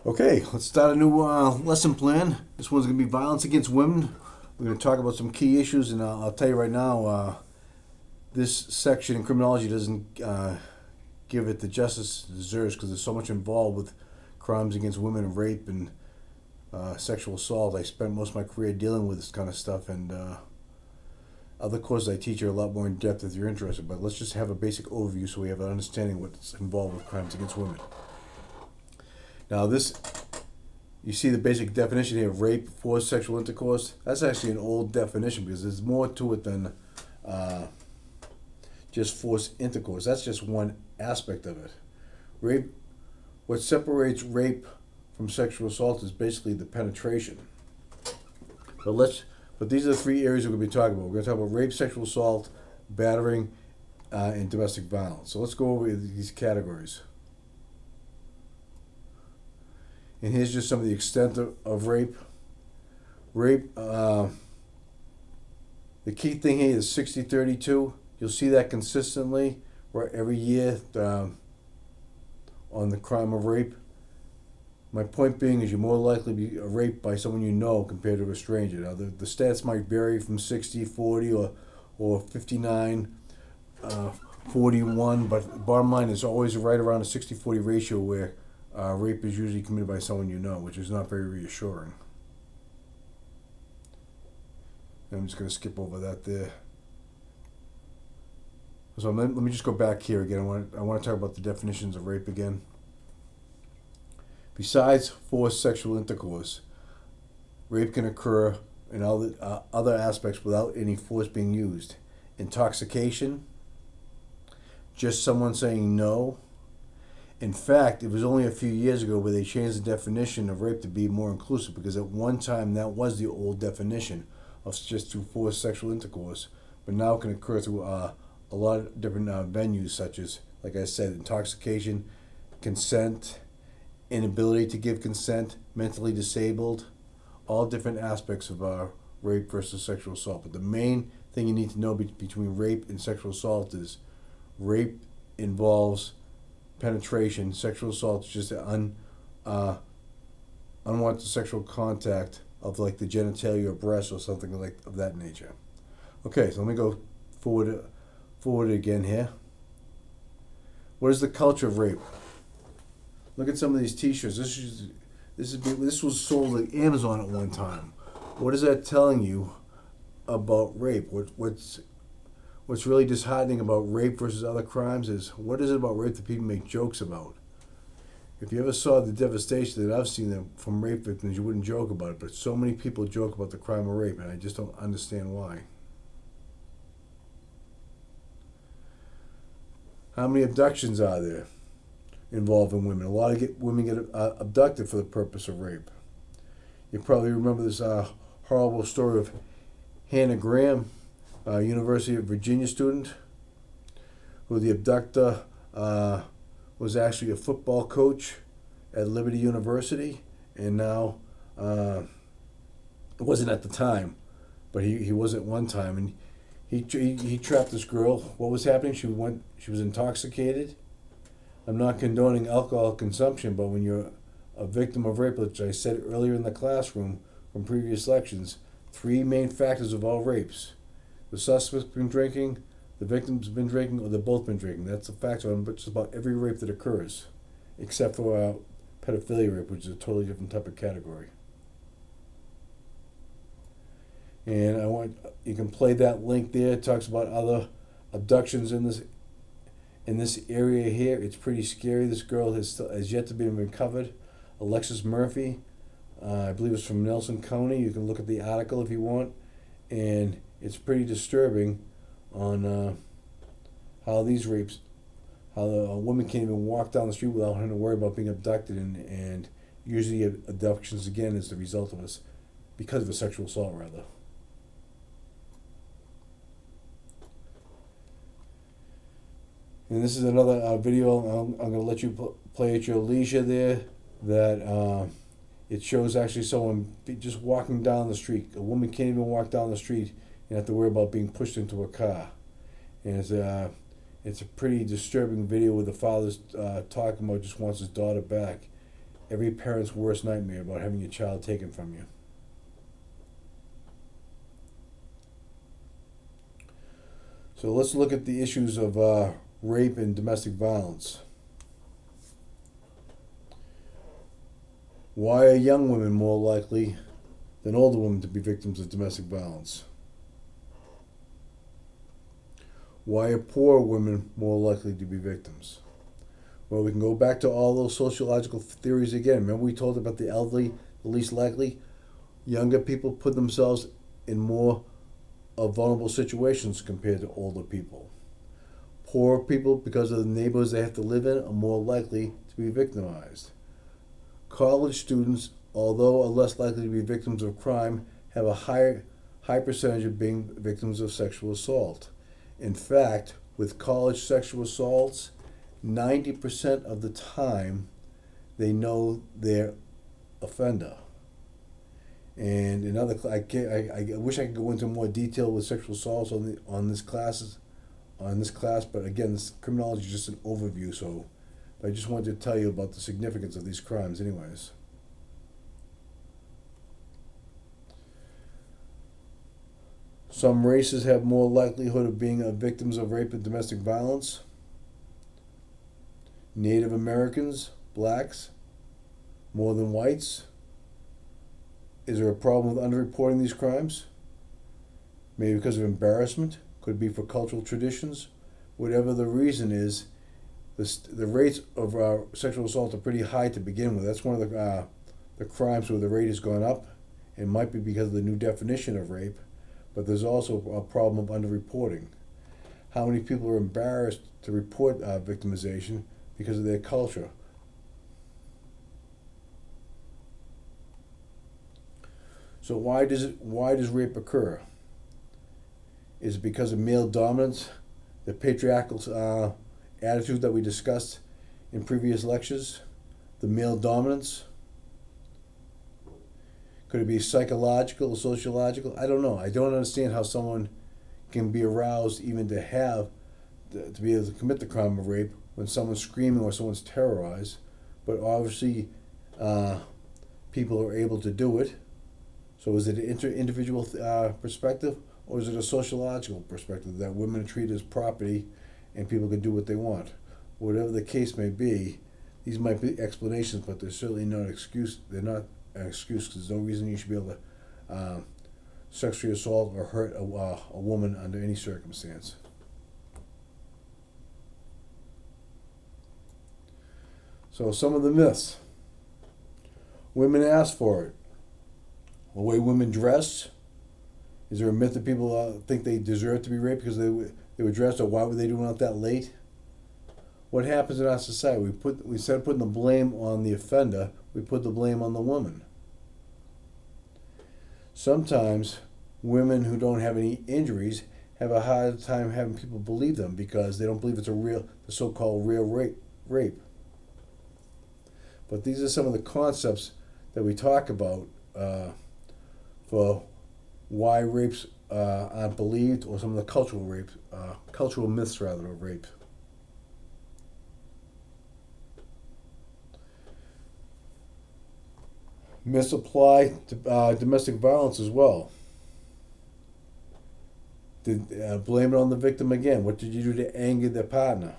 Okay, let's start a new lesson plan. This one's going to be violence against women. We're going to talk about some key issues, and I'll tell you right now, this section in criminology doesn't give it the justice it deserves because there's so much involved with crimes against women and rape and sexual assault. I spent most of my career dealing with this kind of stuff, and other courses I teach are a lot more in depth if you're interested. But let's just have a basic overview so we have an understanding of what's involved with crimes against women. Now, you see the basic definition here of rape, forced sexual intercourse. That's actually an old definition because there's more to it than just forced intercourse. That's just one aspect of it. Rape, what separates rape from sexual assault is basically the penetration. But these are the three areas we're going to be talking about. We're going to talk about rape, sexual assault, battering, and domestic violence. So let's go over these categories. And here's just some of the extent of rape. Rape, the key thing here is 60-32. You'll see that consistently right, every year on the crime of rape. My point being is you're more likely to be raped by someone you know compared to a stranger. Now, the stats might vary from 60-40 or 59-41, but bottom line is always right around a 60-40 ratio where rape is usually committed by someone you know, which is not very reassuring. I'm just going to skip over that there. So let me just go back here again. I want to talk about the definitions of rape again. Besides forced sexual intercourse, rape can occur in other aspects without any force being used. Intoxication, just someone saying no. In fact, it was only a few years ago where they changed the definition of rape to be more inclusive because at one time that was the old definition of just through forced sexual intercourse, but now it can occur through a lot of different venues such as, like I said, intoxication, consent, inability to give consent, mentally disabled, all different aspects of rape versus sexual assault. But the main thing you need to know between rape and sexual assault is rape involves penetration. Sexual assault is just unwanted sexual contact of like the genitalia or breast or something like of that nature. Okay, so let me go forward again here. What is the culture of rape? Look at some of these T-shirts. This was sold at Amazon at one time. What is that telling you about rape? What's really disheartening about rape versus other crimes is what is it about rape that people make jokes about? If you ever saw the devastation that I've seen from rape victims, you wouldn't joke about it. But so many people joke about the crime of rape, and I just don't understand why. How many abductions are there involving women? A lot of women get abducted for the purpose of rape. You probably remember this horrible story of Hannah Graham, University of Virginia student, who the abductor was actually a football coach at Liberty University, and now it wasn't at the time, but he was at one time, and he trapped this girl. What was happening? She was intoxicated. I'm not condoning alcohol consumption, but when you're a victim of rape, which I said earlier in the classroom from previous lections, three main factors of all rapes. The suspect's been drinking, the victim's been drinking, or they've both been drinking. That's a factor on just about every rape that occurs, except for pedophilia rape, which is a totally different type of category. And you can play that link there. It talks about other abductions in this area here. It's pretty scary. This girl has yet to be recovered. Alexis Murphy, I believe it's from Nelson County. You can look at the article if you want, and it's pretty disturbing on how these rapes, how a woman can't even walk down the street without having to worry about being abducted, and usually abductions again is the result of because of a sexual assault rather. And this is another video I'm going to let you play at your leisure there, that it shows actually someone just walking down the street. A woman can't even walk down the street and have to worry about being pushed into a car. And it's a pretty disturbing video where the father's talking about just wants his daughter back. every parent's worst nightmare about having your child taken from you. So let's look at the issues of rape and domestic violence. Why are young women more likely than older women to be victims of domestic violence? Why are poor women more likely to be victims? Well, we can go back to all those sociological theories again. Remember we told about the elderly, the least likely? Younger people put themselves in more vulnerable situations compared to older people. Poor people, because of the neighborhoods they have to live in, are more likely to be victimized. College students, although are less likely to be victims of crime, have a high percentage of being victims of sexual assault. In fact, with college sexual assaults, 90% of the time they know their offender. And another, I wish I could go into more detail with sexual assaults on this class, but again, this criminology is just an overview, so I just wanted to tell you about the significance of these crimes anyways. Some races have more likelihood of being victims of rape and domestic violence. Native Americans, blacks, more than whites. Is there a problem with underreporting these crimes? Maybe because of embarrassment, could be for cultural traditions. Whatever the reason is, the rates of sexual assault are pretty high to begin with. That's one of the crimes where the rate has gone up. It might be because of the new definition of rape, but there's also a problem of underreporting. How many people are embarrassed to report victimization because of their culture? So why does rape occur? Is it because of male dominance, the patriarchal attitude that we discussed in previous lectures, the male dominance? Could it be psychological or sociological? I don't know. I don't understand how someone can be aroused even to be able to commit the crime of rape when someone's screaming or someone's terrorized. But obviously, people are able to do it. So is it an individual perspective, or is it a sociological perspective that women are treated as property and people can do what they want? Whatever the case may be, these might be explanations, but they're certainly not an excuse. They're not an excuse because there's no reason you should be able to sexually assault or hurt a woman under any circumstance. So some of the myths. Women ask for it. The way women dress. Is there a myth that people think they deserve to be raped because they were dressed, or why were they doing it that late? What happens in our society? Instead of putting the blame on the offender, we put the blame on the woman. Sometimes women who don't have any injuries have a hard time having people believe them because they don't believe it's the so-called real rape. But these are some of the concepts that we talk about for why rapes aren't believed, or some of the cultural myths rather of rape. Myths apply to domestic violence as well. Blame it on the victim again. What did you do to anger their partner?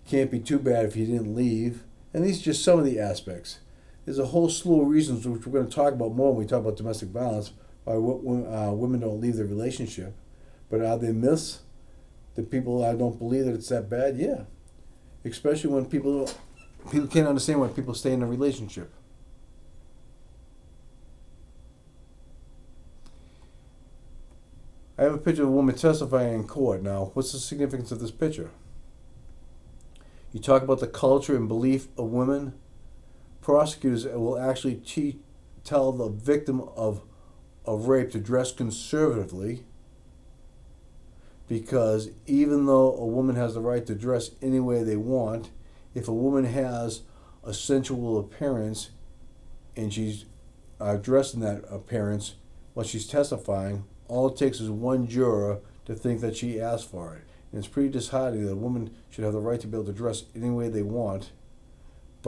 Can't be too bad if you didn't leave. And these are just some of the aspects. There's a whole slew of reasons which we're going to talk about more when we talk about domestic violence, why women don't leave their relationship. But are there myths that people don't believe that it's that bad? Yeah. Especially when people can't understand why people stay in a relationship. I have a picture of a woman testifying in court. Now, what's the significance of this picture? You talk about the culture and belief of women. Prosecutors will actually tell the victim of rape to dress conservatively, because even though a woman has the right to dress any way they want, if a woman has a sensual appearance and she's dressed in that appearance while she's testifying, all it takes is one juror to think that she asked for it. And it's pretty disheartening that a woman should have the right to be able to dress any way they want,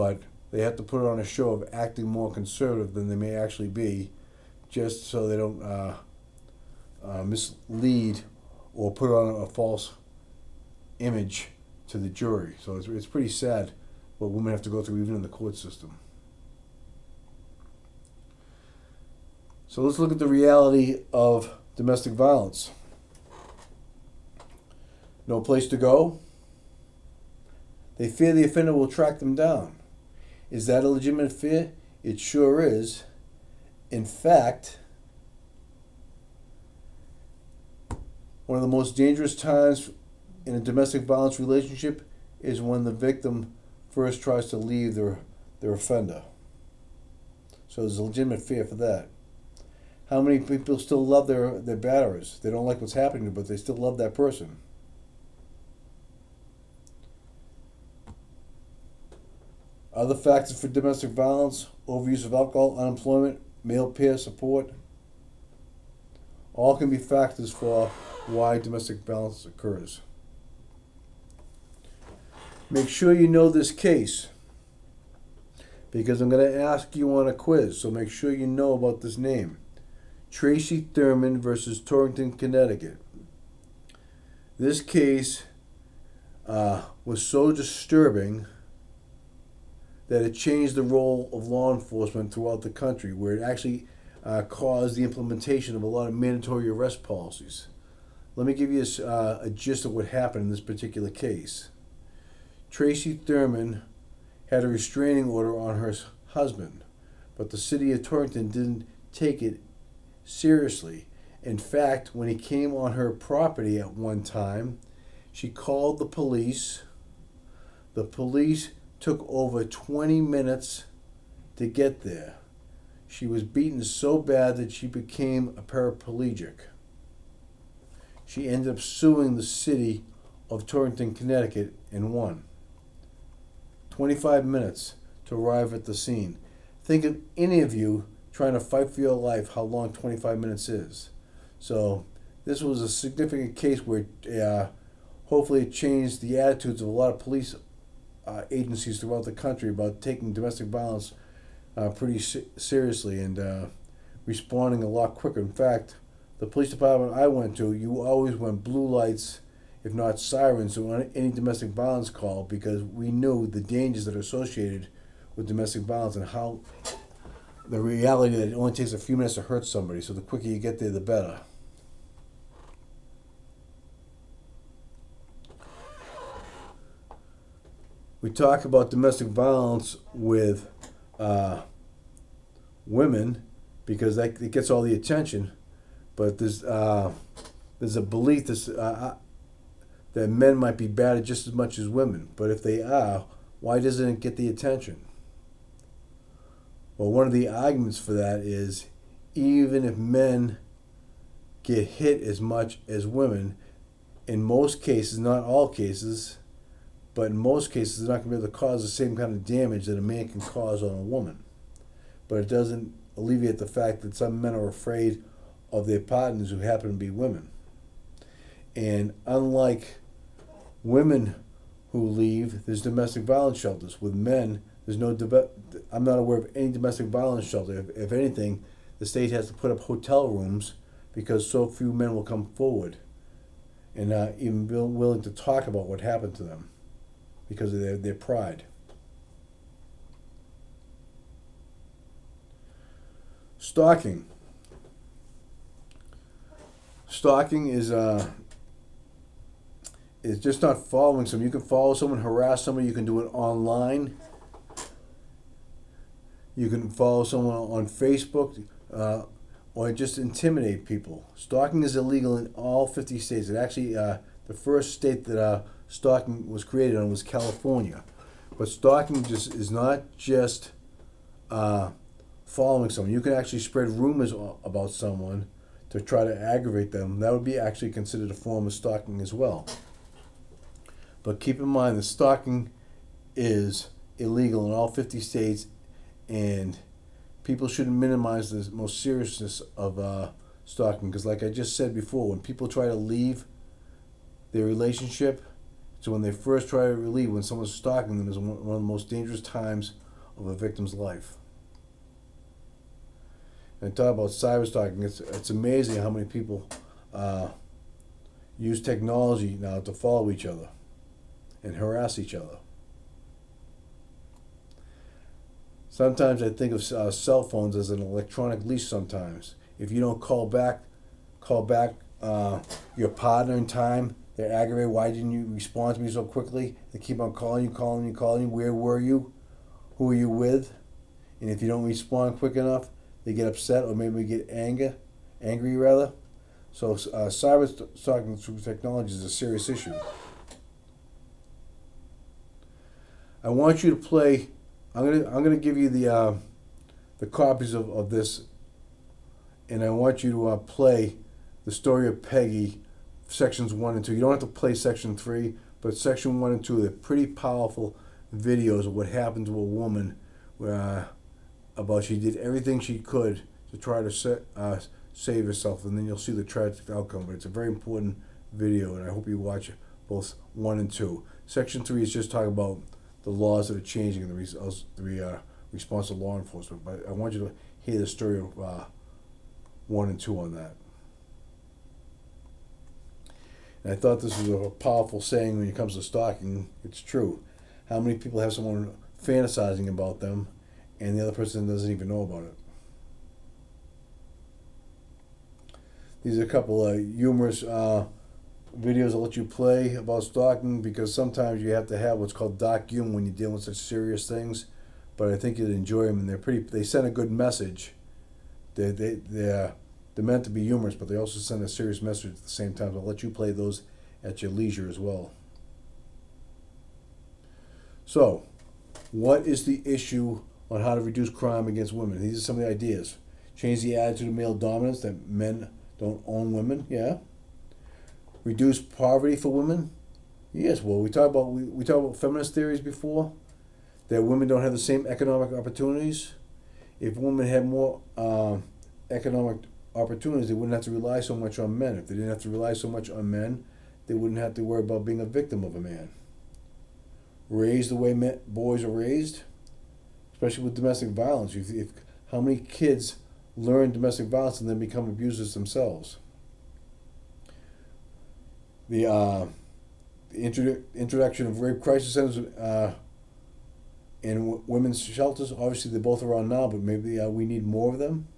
but they have to put on a show of acting more conservative than they may actually be, just so they don't mislead or put on a false image to the jury. So it's pretty sad what women have to go through even in the court system. So let's look at the reality of domestic violence. No place to go. They fear the offender will track them down. Is that a legitimate fear? It sure is. In fact, one of the most dangerous times in a domestic violence relationship is when the victim first tries to leave their offender. So there's a legitimate fear for that. How many people still love their batterers? They don't like what's happening, but they still love that person. Other factors for domestic violence: overuse of alcohol, unemployment, male peer support. All can be factors for why domestic violence occurs. Make sure you know this case, because I'm going to ask you on a quiz, so make sure you know about this name. Tracy Thurman versus Torrington, Connecticut. This case was so disturbing that it changed the role of law enforcement throughout the country, where it actually caused the implementation of a lot of mandatory arrest policies. Let me give you a gist of what happened in this particular case. Tracy Thurman had a restraining order on her husband, but the city of Torrington didn't take it seriously. In fact, when he came on her property at one time, she called the police. The police took over 20 minutes to get there. She was beaten so bad that she became a paraplegic. She ended up suing the city of Torrington, Connecticut, and won. 25 minutes to arrive at the scene. Think of any of you trying to fight for your life, how long 25 minutes is. So this was a significant case where hopefully it changed the attitudes of a lot of police agencies throughout the country about taking domestic violence pretty seriously and responding a lot quicker. In fact, the police department I went to, you always went blue lights, if not sirens, on any domestic violence call, because we knew the dangers that are associated with domestic violence and how the reality that it only takes a few minutes to hurt somebody, so the quicker you get there, the better. We talk about domestic violence with women because it gets all the attention, but there's a belief that men might be battered just as much as women. But if they are, why doesn't it get the attention? Well, one of the arguments for that is even if men get hit as much as women, in most cases, not all cases, but in most cases, they're not going to be able to cause the same kind of damage that a man can cause on a woman. But it doesn't alleviate the fact that some men are afraid of their partners who happen to be women. And unlike women who leave, there's domestic violence shelters. With men, there's no. I'm not aware of any domestic violence shelter. If anything, the state has to put up hotel rooms because so few men will come forward and even be willing to talk about what happened to them because of their pride. Stalking. Stalking is just not following someone. You can follow someone, harass somebody. You can do it online. You can follow someone on Facebook or just intimidate people. Stalking is illegal in all 50 states. It actually, the first state that stalking was created on was California. But stalking just is not just following someone. You can actually spread rumors about someone to try to aggravate them. That would be actually considered a form of stalking as well. But keep in mind that stalking is illegal in all 50 states, and people shouldn't minimize the most seriousness of stalking, because like I just said before, when people try to leave their relationship, So when they first try to relieve, when someone's stalking them, is one of the most dangerous times of a victim's life. And talk about cyber stalking. It's amazing how many people use technology now to follow each other and harass each other. Sometimes I think of cell phones as an electronic leash. Sometimes, if you don't call back your partner in time, they're aggravated. Why didn't you respond to me so quickly? They keep on calling you. Where were you? Who are you with? And if you don't respond quick enough, they get upset or maybe get angry rather. So cyber stalking through technology is a serious issue. I want you to play. I'm gonna give you the copies of this, and I want you to play the story of Peggy, sections 1 and 2. You don't have to play section 3, but section 1 and 2 are pretty powerful videos of what happened to a woman, about she did everything she could to try to save herself, and then you'll see the tragic outcome. But it's a very important video, and I hope you watch both 1 and 2. Section 3 is just talking about the laws that are changing and the response of law enforcement. But I want you to hear the story of 1 and 2 on that. And I thought this was a powerful saying when it comes to stalking. It's true. How many people have someone fantasizing about them and the other person doesn't even know about it? These are a couple of humorous videos I'll let you play about stalking, because sometimes you have to have what's called dark humor when you're dealing with such serious things. But I think you'd enjoy them, and they send a good message. They're meant to be humorous, but they also send a serious message at the same time. So I'll let you play those at your leisure as well. So, what is the issue on how to reduce crime against women? These are some of the ideas. Change the attitude of male dominance, that men don't own women. Yeah. Reduce poverty for women. Yes. Well, we talked about feminist theories before, that women don't have the same economic opportunities. If women had more economic opportunities, they wouldn't have to rely so much on men. If they didn't have to rely so much on men, they wouldn't have to worry about being a victim of a man. Raise the way boys are raised, especially with domestic violence. How many kids learn domestic violence and then become abusers themselves? The introduction of rape crisis centers in women's shelters. Obviously, they're both around now, but maybe we need more of them.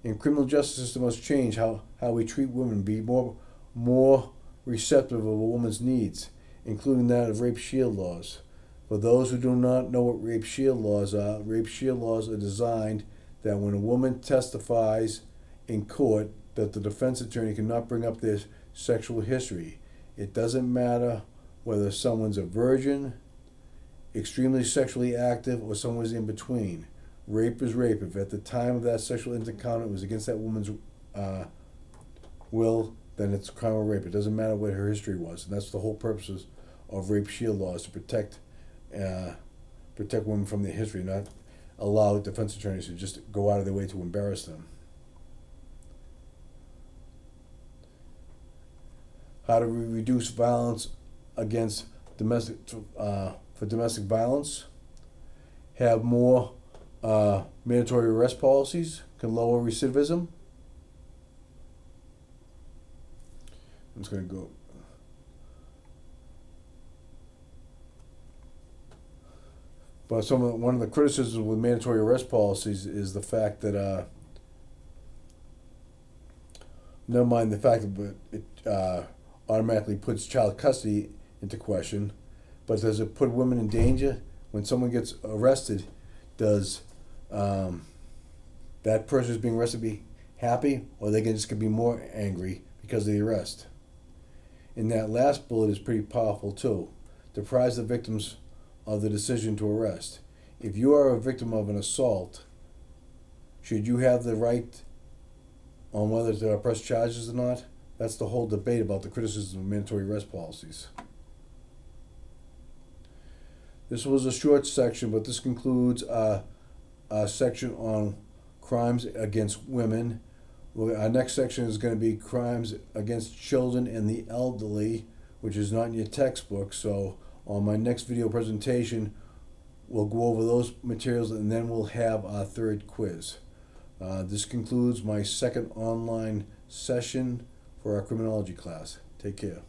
And criminal justice system must change how we treat women, be more receptive of a woman's needs, including that of rape shield laws. For those who do not know what rape shield laws are designed that when a woman testifies in court, that the defense attorney cannot bring up their sexual history. It doesn't matter whether someone's a virgin, extremely sexually active, or someone's in between. Rape is rape. If at the time of that sexual encounter it was against that woman's will, then it's a crime of rape. It doesn't matter what her history was. And that's the whole purpose of rape shield laws, to protect women from their history, not allow defense attorneys to just go out of their way to embarrass them. How to reduce violence against domestic violence. Have more mandatory arrest policies, can lower recidivism. I'm just going to go. But one of the criticisms with mandatory arrest policies is the fact that, never mind the fact that it automatically puts child custody into question, but does it put women in danger? When someone gets arrested, does that person who's being arrested be happy, or they just could be more angry because of the arrest? And that last bullet is pretty powerful too. Deprives the victims of the decision to arrest. If you are a victim of an assault, should you have the right on whether to press charges or not? That's the whole debate about the criticism of mandatory arrest policies. This was a short section, but this concludes a section on crimes against women. Our next section is going to be crimes against children and the elderly, which is not in your textbook. So on my next video presentation, we'll go over those materials, and then we'll have our third quiz. This concludes my second online session for our criminology class. Take care.